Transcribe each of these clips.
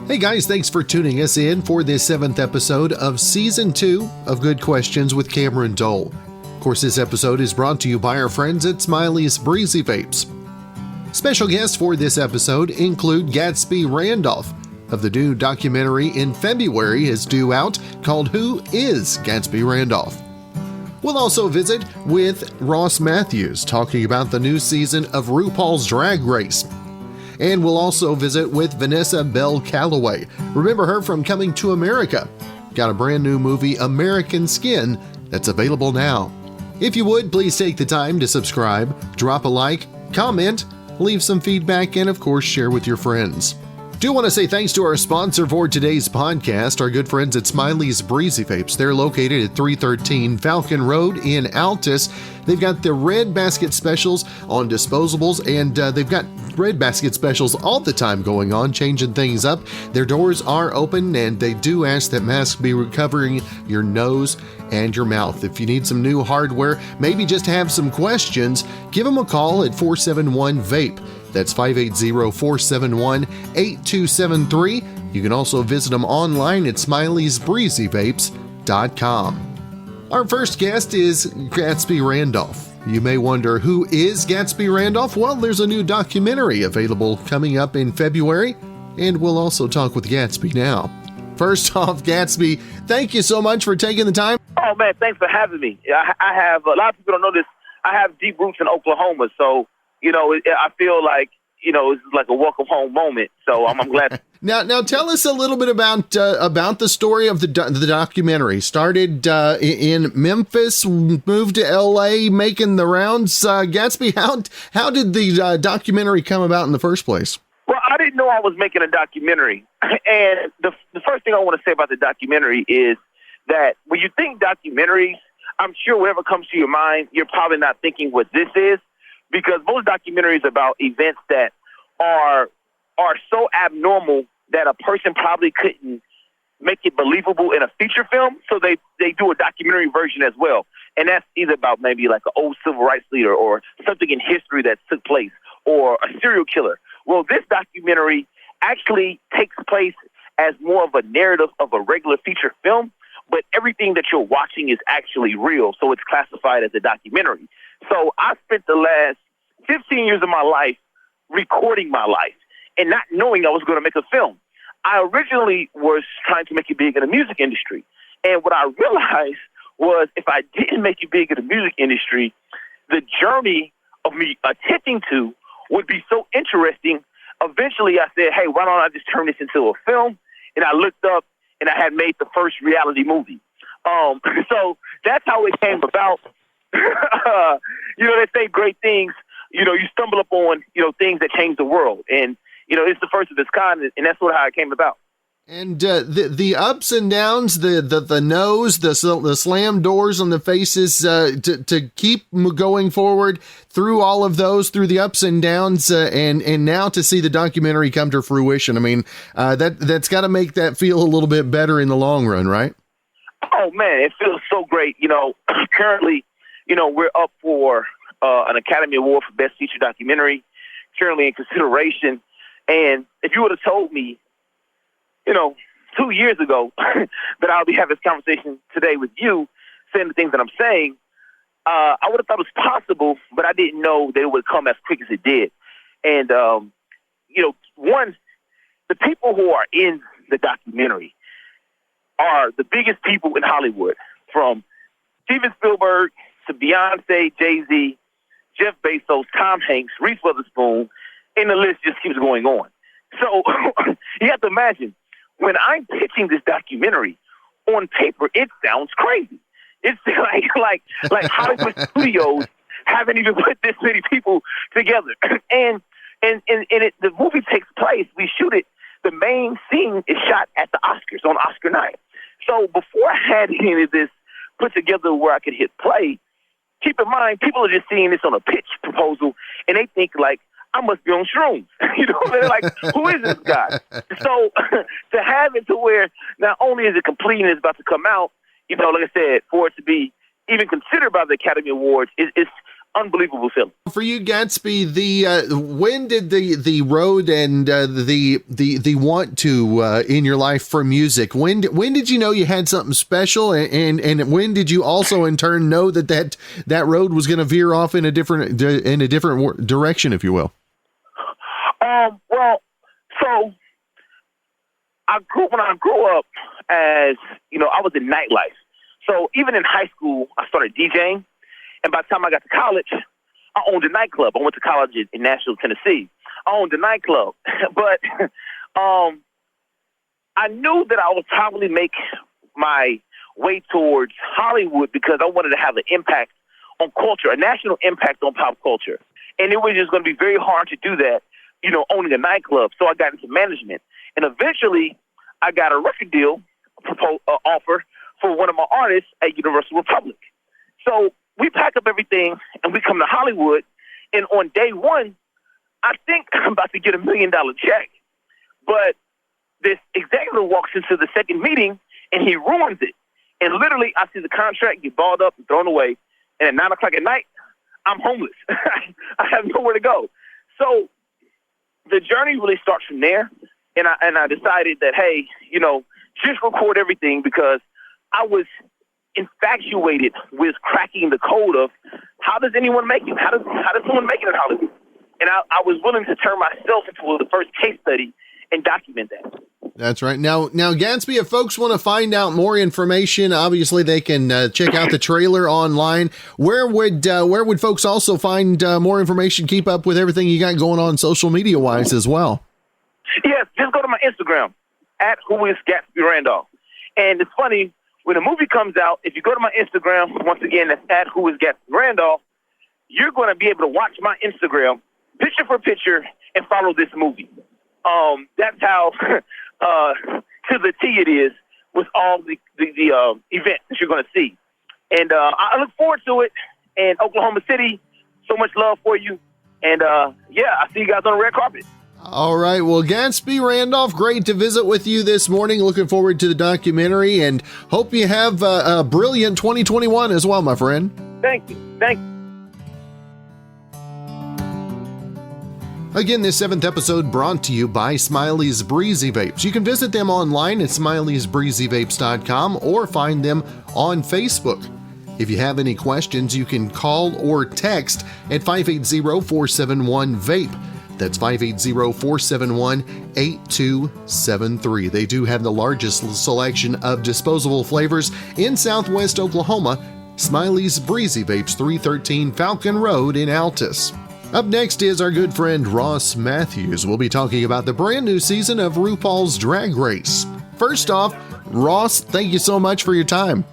Hey guys, thanks for tuning us in for this 7th episode of Season 2 of Good Questions with Cameron Dole. Of course, this episode is brought to you by our friends at Smiley's Breezy Vapes. Special guests for this episode include Gatsby Randolph of the new documentary in February is due out called Who Is Gatsby Randolph? We'll also visit with Ross Mathews talking about the new season of Rupaul's Drag Race. And we'll also visit with Vanessa Bell Callaway. Remember her from Coming to America. Got a brand new movie, American Skin, that's available now. If you would, please take the time to subscribe, drop a like, comment, leave some feedback, and of course, share with your friends. Do want to say thanks to our sponsor for today's podcast, our good friends at Smiley's Breezy Vapes. They're located at 313 Falcon Road in Altus. They've got the red basket specials on disposables, and they've got red basket specials all the time going on, changing things up. Their doors are open, and they do ask that masks be covering your nose and your mouth. If you need some new hardware, maybe just have some questions, give them a call at 471-VAPE. That's 580-471-8273. You can also visit them online at smileysbreezyvapes.com. Our first guest is Gatsby Randolph. You may wonder, who is Gatsby Randolph? Well, there's a new documentary available coming up in February, and we'll also talk with Gatsby now. First off, Gatsby, thank you so much for taking the time. Oh, man, thanks for having me. I have, a lot of people don't know this, I have deep roots in Oklahoma, so I feel like, it's like a welcome home moment. So I'm glad. Now tell us a little bit about the story of the documentary. Started in Memphis, moved to LA, making the rounds. Gatsby, how did the documentary come about in the first place? Well, I didn't know I was making a documentary. And the first thing I want to say about the documentary is that when you think documentaries, I'm sure whatever comes to your mind, you're probably not thinking what this is. Because most documentaries about events that are so abnormal that a person probably couldn't make it believable in a feature film, so they do a documentary version as well. And that's either about maybe like an old civil rights leader or something in history that took place or a serial killer. Well, this documentary actually takes place as more of a narrative of a regular feature film, but everything that you're watching is actually real, so it's classified as a documentary. So I spent the last 15 years of my life recording my life and not knowing I was going to make a film. I originally was trying to make it big in the music industry. And what I realized was if I didn't make it big in the music industry, the journey of me attempting to would be so interesting. Eventually I said, hey, why don't I just turn this into a film? And I looked up and I had made the first reality movie. So that's how it came about. They say great things, you stumble upon, things that change the world. And, it's the first of its kind, and that's how it came about. And the ups and downs, the no's, the slam doors on the faces, to keep going forward through all of those, through the ups and downs, and now to see the documentary come to fruition. I mean, that's got to make that feel a little bit better in the long run, right? Oh, man, it feels so great. Currently, we're up for an Academy Award for Best Feature Documentary, currently in consideration. And if you would have told me, 2 years ago that I'll be having this conversation today with you, saying the things that I'm saying, I would have thought it was possible, but I didn't know that it would come as quick as it did. And, one, the people who are in the documentary are the biggest people in Hollywood, from Steven Spielberg to Beyonce, Jay-Z, Jeff Bezos, Tom Hanks, Reese Witherspoon, and the list just keeps going on. So you have to imagine, when I'm pitching this documentary, on paper, it sounds crazy. It's like Hollywood studios haven't even put this many people together. And the movie takes place, we shoot it, the main scene is shot at the Oscars on Oscar night. So before I had any of this put together where I could hit play, keep in mind, people are just seeing this on a pitch proposal, and they think, like, I must be on shrooms. They're like, who is this guy? So to have it to where not only is it complete and it's about to come out, like I said, for it to be even considered by the Academy Awards is unbelievable feeling. For you, Gatsby, when did the road and the want to in your life for music? When did you know you had something special, and when did you also in turn know that road was going to veer off in a different direction, if you will? Well, so when I grew up, as you know, I was in nightlife. So even in high school, I started DJing, and by the time I got to college, I owned a nightclub. I went to college in Nashville, Tennessee. I owned a nightclub, but I knew that I would probably make my way towards Hollywood because I wanted to have an impact on culture, a national impact on pop culture. And it was just going to be very hard to do that, you know, owning a nightclub. So I got into management. And eventually I got a record deal offer for one of my artists at Universal Republic. So we pack up everything and we come to Hollywood. And on day one, I think I'm about to get $1 million check. But this executive walks into the second meeting and he ruins it. And literally I see the contract get balled up and thrown away. And at 9 o'clock at night, I'm homeless. I have nowhere to go. So the journey really starts from there. And I decided that, hey, you know, just record everything because I was infatuated with cracking the code of how does anyone make it? How does someone make it in Hollywood? And I was willing to turn myself into the first case study and document that. That's right. Now, Gatsby, if folks want to find out more information, obviously they can check out the trailer online. Where would folks also find more information, keep up with everything you got going on social media wise as well? Yes, just go to my Instagram at Is Gatsby Randolph. And it's funny, when the movie comes out, if you go to my Instagram, once again, that's at Is Gatsby Randolph, you're going to be able to watch my Instagram picture for picture and follow this movie. That's how to the T it is with all the events that you're going to see. And I look forward to it. And Oklahoma City, so much love for you. And yeah, I see you guys on the red carpet. All right. Well, Gatsby Randolph, great to visit with you this morning. Looking forward to the documentary and hope you have a brilliant 2021 as well, my friend. Thank you. Thank you. Again, this 7th episode brought to you by Smiley's Breezy Vapes. You can visit them online at smileysbreezyvapes.com or find them on Facebook. If you have any questions, you can call or text at 580-471-VAPE. That's 580-471-8273. They do have the largest selection of disposable flavors in Southwest Oklahoma. Smiley's Breezy Vapes, 313 Falcon Road in Altus. Up next is our good friend Ross Mathews. We'll be talking about the brand new season of Rupaul's Drag Race. First off, Ross, thank you so much for your time.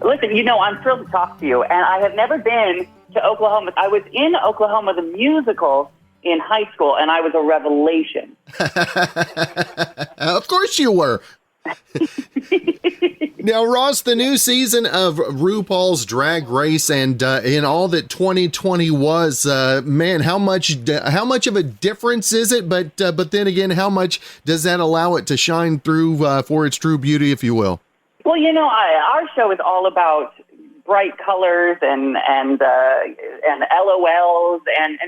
Listen, you know, I'm thrilled to talk to you, and I have never been to Oklahoma. I was in Oklahoma, the musical, in high school, and I was a revelation. Of course you were. Now, Ross, the new season of RuPaul's Drag Race and in all that 2020 was, man, how much of a difference is it? But then again, how much does that allow it to shine through for its true beauty, if you will? Well, you know, our show is all about bright colors and LOLs and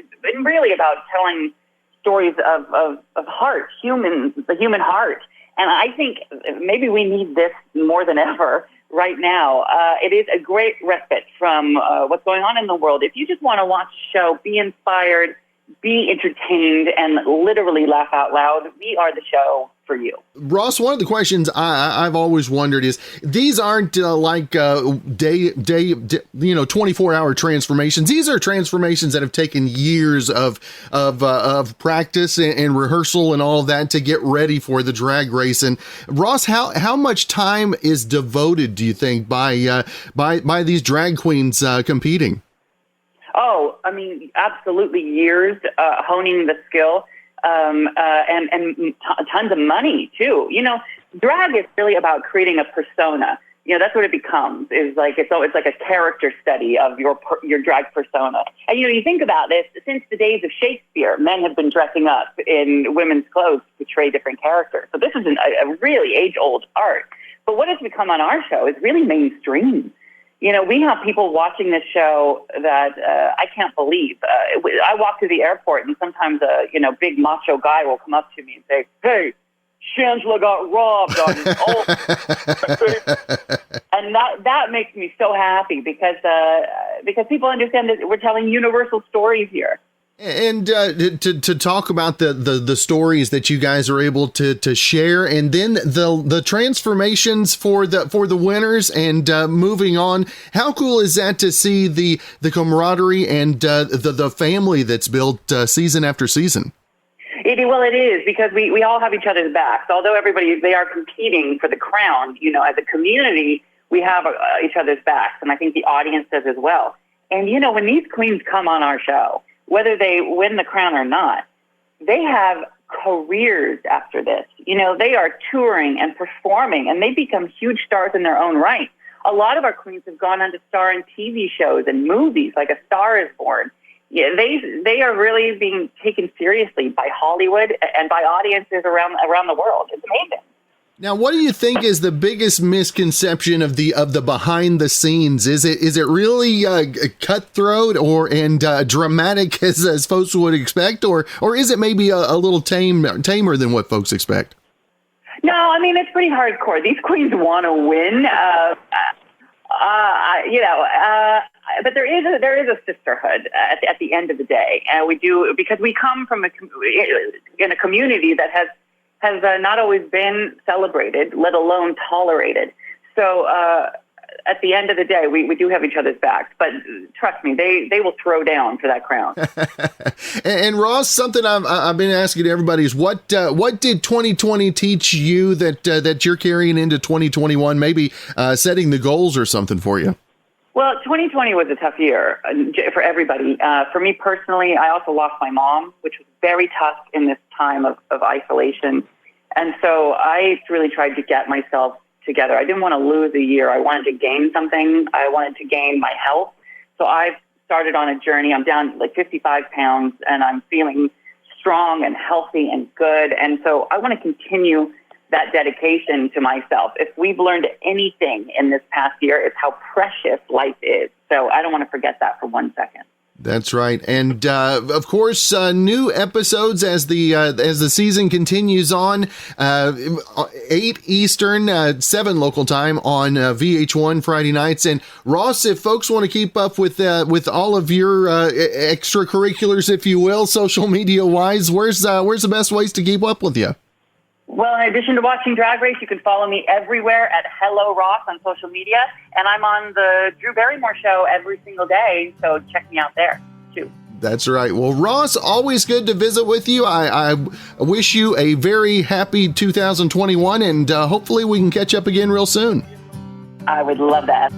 really about telling stories of heart, the human heart. And I think maybe we need this more than ever right now. It is a great respite from what's going on in the world. If you just want to watch a show, be inspired, be entertained, and literally laugh out loud, we are the show for you. Ross, one of the questions I've always wondered is these aren't like 24-hour transformations. These are transformations that have taken years of practice and rehearsal and all of that to get ready for the drag race. And Ross, how much time is devoted, do you think, by these drag queens competing? Oh, I mean, absolutely years honing the skill. And tons of money too. You know, drag is really about creating a persona. You know, that's what it becomes. It's like a character study of your drag persona. And you know, you think about this since the days of Shakespeare, men have been dressing up in women's clothes to portray different characters. So this is a really age-old art. But what has become on our show is really mainstream. We have people watching this show that I can't believe. I walk through the airport, and sometimes a big macho guy will come up to me and say, "Hey, Shangela got robbed on and that makes me so happy because people understand that we're telling universal stories here. And to talk about the stories that you guys are able to share, and then the transformations for the winners and moving on. How cool is that to see the camaraderie and the family that's built season after season? It is, because we all have each other's backs. Although they are competing for the crown, as a community, we have each other's backs, and I think the audience does as well. And when these queens come on our show, whether they win the crown or not, they have careers after this. They are touring and performing, and they become huge stars in their own right. A lot of our queens have gone on to star in TV shows and movies, like A Star is Born. Yeah, they are really being taken seriously by Hollywood and by audiences around the world. It's amazing. Now, what do you think is the biggest misconception of the behind the scenes? Is it really cutthroat and dramatic as folks would expect, or is it maybe a little tamer than what folks expect? No, I mean, it's pretty hardcore. These queens want to win. But there is a sisterhood at the end of the day, and we do, because we come from in a community that has not always been celebrated, let alone tolerated. So at the end of the day, we do have each other's backs. But trust me, they will throw down for that crown. And Ross, something I've been asking everybody is what did 2020 teach you that you're carrying into 2021? Maybe setting the goals or something for you. Well, 2020 was a tough year for everybody. For me personally, I also lost my mom, which was very tough in this time of isolation. And so I really tried to get myself together. I didn't want to lose a year. I wanted to gain something. I wanted to gain my health. So I've started on a journey. I'm down like 55 pounds, and I'm feeling strong and healthy and good. And so I want to continue that dedication to myself. If we've learned anything in this past year, it's how precious life is. So I don't want to forget that for 1 second. That's right. And of course, new episodes as the season continues on, 8 Eastern, 7 local time on VH1 Friday nights. And Ross, if folks want to keep up with all of your extracurriculars, if you will, social media wise, where's the best ways to keep up with you? Well, in addition to watching Drag Race, you can follow me everywhere at Hello Ross on social media. And I'm on the Drew Barrymore show every single day, so check me out there, too. That's right. Well, Ross, always good to visit with you. I wish you a very happy 2021, and hopefully we can catch up again real soon. I would love that.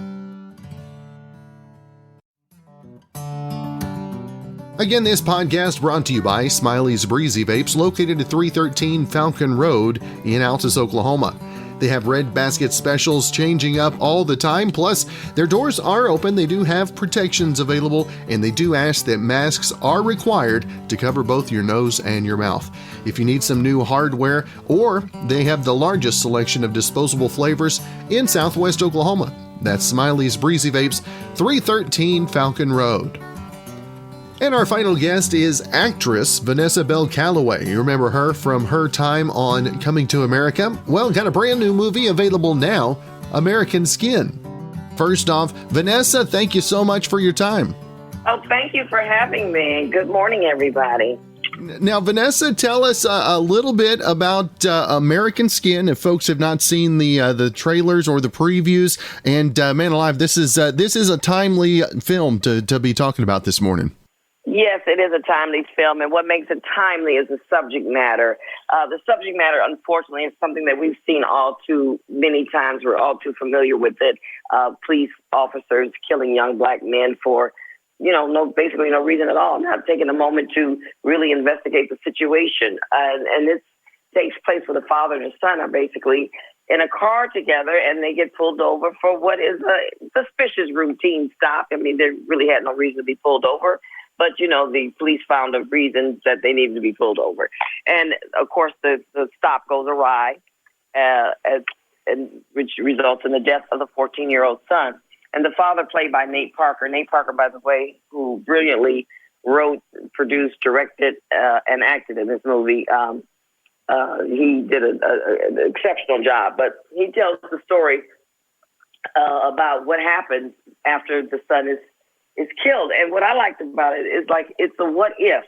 Again, this podcast brought to you by Smiley's Breezy Vapes, located at 313 Falcon Road in Altus, Oklahoma. They have red basket specials changing up all the time, plus their doors are open. They do have protections available, and they do ask that masks are required to cover both your nose and your mouth. If you need some new hardware, or they have the largest selection of disposable flavors in Southwest Oklahoma. That's Smiley's Breezy Vapes, 313 Falcon Road. And our final guest is Atress Vanessa Bell Callaway. You remember her from her time on Coming to America? Well, got a brand new movie available now, American Skin. First off, Vanessa, thank you so much for your time. Oh, thank you for having me. Good morning, everybody. Now, Vanessa, tell us a little bit about American Skin. If folks have not seen the trailers or the previews, and man alive, this is a timely film to be talking about this morning. Yes, it is a timely film, and what makes it timely is the subject matter. The subject matter, unfortunately, is something that we've seen all too many times. We're all too familiar with it. Police officers killing young black men for, basically no reason at all, not taking a moment to really investigate the situation. And this takes place where the father and his son are basically in a car together, and they get pulled over for what is a suspicious routine stop. I mean, they really had no reason to be pulled over. But, the police found a reason that they needed to be pulled over. And, of course, the stop goes awry, which results in the death of the 14-year-old son. And the father played by Nate Parker. Nate Parker, by the way, who brilliantly wrote, produced, directed, and acted in this movie. He did an exceptional job. But he tells the story about what happens after the son is killed. And what I liked about it is like it's a what if.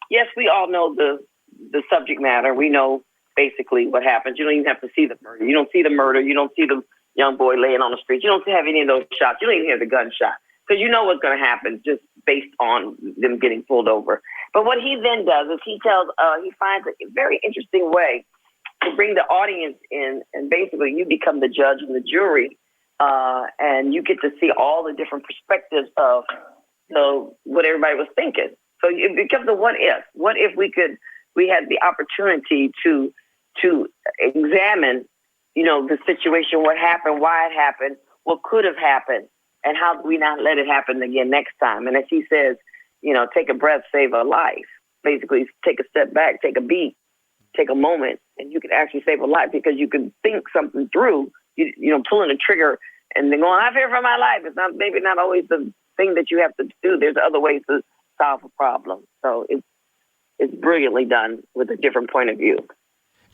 Yes, we all know the subject matter. We know basically what happens. You don't even have to see the murder. You don't see the murder. You don't see the young boy laying on the street. You don't have any of those shots. You don't even hear the gunshot because you know what's going to happen just based on them getting pulled over. But what he then does is he finds a very interesting way to bring the audience in, and basically you become the judge and the jury, and you get to see all the different perspectives of what everybody was thinking. So it becomes a what if. What if we had the opportunity to examine, the situation, what happened, why it happened, what could have happened, and how do we not let it happen again next time? And as he says, take a breath, save a life. Basically, take a step back, take a beat, take a moment, and you can actually save a life because you can think something through, pulling a trigger and then going, I fear for my life. It's maybe not always the thing that you have to do. There's other ways to solve a problem. So it's brilliantly done with a different point of view.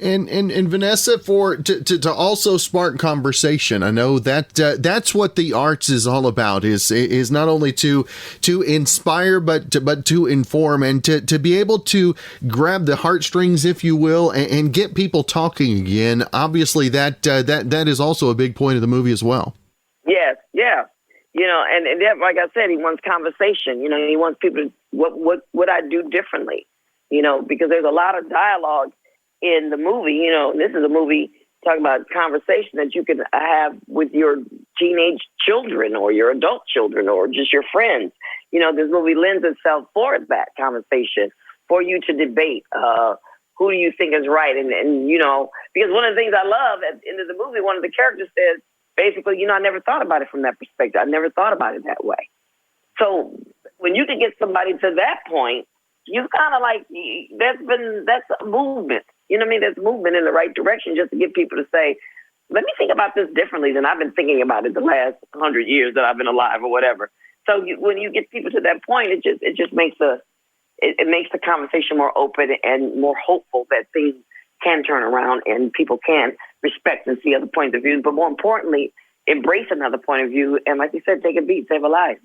And Vanessa, to also spark conversation. I know that that's what the arts is all about. Is not only to inspire, but to inform and to be able to grab the heartstrings, if you will, and get people talking again. Obviously, that is also a big point of the movie as well. Yes, yeah. And like I said, he wants conversation. He wants people to what would I do differently? Because there's a lot of dialogue in the movie, this is a movie talking about conversation that you can have with your teenage children or your adult children or just your friends. This movie lends itself for that conversation, for you to debate who do you think is right. And because one of the things I love at the end of the movie, one of the characters says, basically, I never thought about it from that perspective. I never thought about it that way. So when you can get somebody to that point, you kind of like, that's a movement. That's movement in the right direction just to get people to say, let me think about this differently than I've been thinking about it the last 100 years that I've been alive or whatever. So when you get people to that point, it just makes it makes the conversation more open and more hopeful that things can turn around and people can respect and see other points of view. But more importantly, embrace another point of view. And like you said, take a beat, save a life.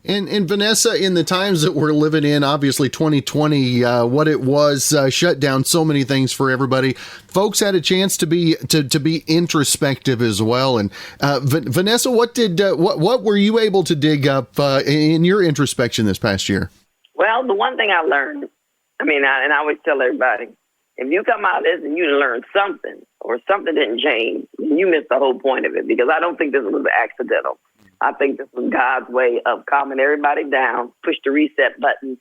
And Vanessa, in the times that we're living in, obviously 2020, what it was shut down so many things for everybody. Folks had a chance to be introspective as well. And Vanessa, what were you able to dig up in your introspection this past year? Well, the one thing I learned, and I always tell everybody, if you come out of this and you learn something or something didn't change, you missed the whole point of it, because I don't think this was accidental. I think this was God's way of calming everybody down, push the reset button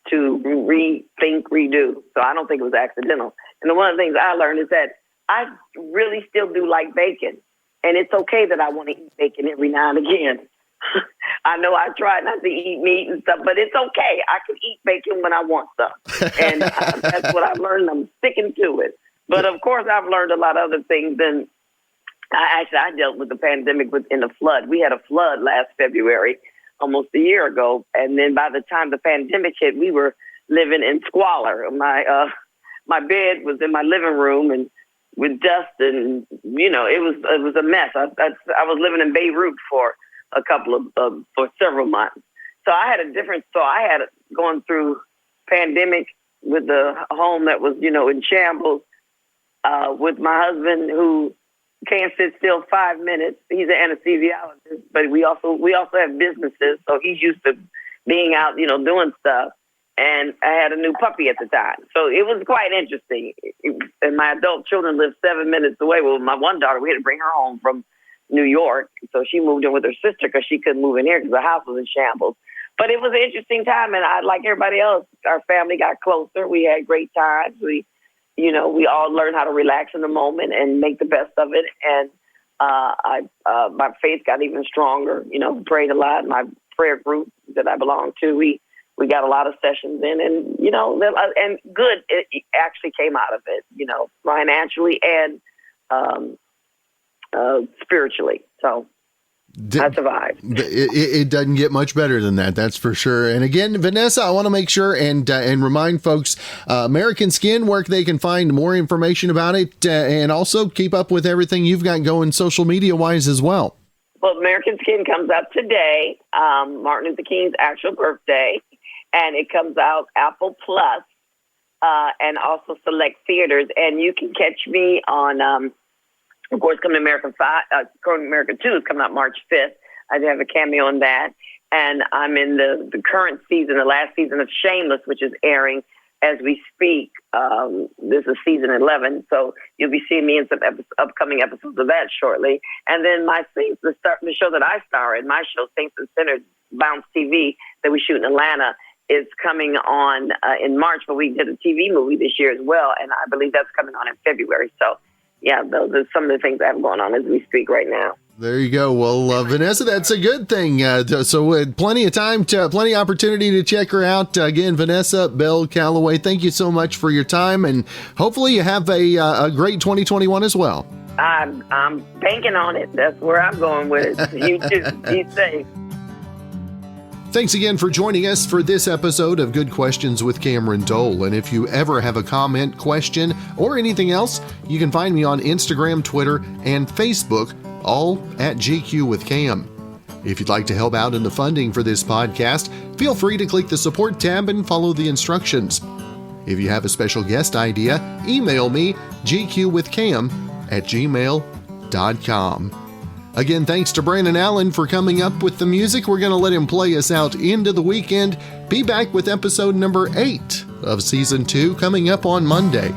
to rethink, redo. So I don't think it was accidental. And one of the things I learned is that I really still do like bacon. And it's okay that I want to eat bacon every now and again. I know I try not to eat meat and stuff, but it's okay. I can eat bacon when I want some. And that's what I've learned. I'm sticking to it. But of course, I've learned a lot of other things. And I dealt with the pandemic in a flood. We had a flood last February, almost a year ago. And then by the time the pandemic hit, we were living in squalor. My bed was in my living room and with dust, and it was a mess. I was living in Beirut for for several months. So I had going through pandemic with the home that was in shambles, with my husband who can't sit still 5 minutes. He's an anesthesiologist, but we also have businesses, so he's used to being out, doing stuff. And I had a new puppy at the time, so it was quite interesting. And my adult children lived 7 minutes away. Well, my one daughter, we had to bring her home from New York, so she moved in with her sister because she couldn't move in here because the house was in shambles. But it was an interesting time, and like everybody else, our family got closer. We had great times. We all learned how to relax in the moment and make the best of it. And my faith got even stronger. Prayed a lot. My prayer group that I belong to, we got a lot of sessions in, and and good it actually came out of it. Financially and spiritually. So I survived. It doesn't get much better than that, that's for sure. And again, Vanessa, I want to make sure and remind folks, American Skin, where they can find more information about it, and also keep up with everything you've got going social media wise as well. Well, American Skin comes out today, Martin Luther King's actual birthday, and it comes out Apple Plus, and also select theaters. And you can catch me on, of course, Coming to America 2 is coming out March 5th. I do have a cameo on that. And I'm in the current season, the last season of Shameless, which is airing as we speak. This is season 11, so you'll be seeing me in some upcoming episodes of that shortly. And then the show that I star in, my show, Saints and Sinners, Bounce TV, that we shoot in Atlanta, is coming on in March, but we did a TV movie this year as well, and I believe that's coming on in February. So, yeah, those are some of the things I have going on as we speak right now. There you go. Well, Vanessa, that's a good thing. So plenty of time, plenty of opportunity to check her out. Again, Vanessa Bell Callaway, thank you so much for your time, and hopefully you have a great 2021 as well. I'm banking on it. That's where I'm going with it. You too. Be safe. Thanks again for joining us for this episode of Good Questions with Cameron Dole. And if you ever have a comment, question, or anything else, you can find me on Instagram, Twitter, and Facebook, all at GQwithCam. If you'd like to help out in the funding for this podcast, feel free to click the support tab and follow the instructions. If you have a special guest idea, email me, gqwithcam@gmail.com. Again, thanks to Brandon Allen for coming up with the music. We're going to let him play us out into the weekend. Be back with episode number 8 of Season 2 coming up on Monday.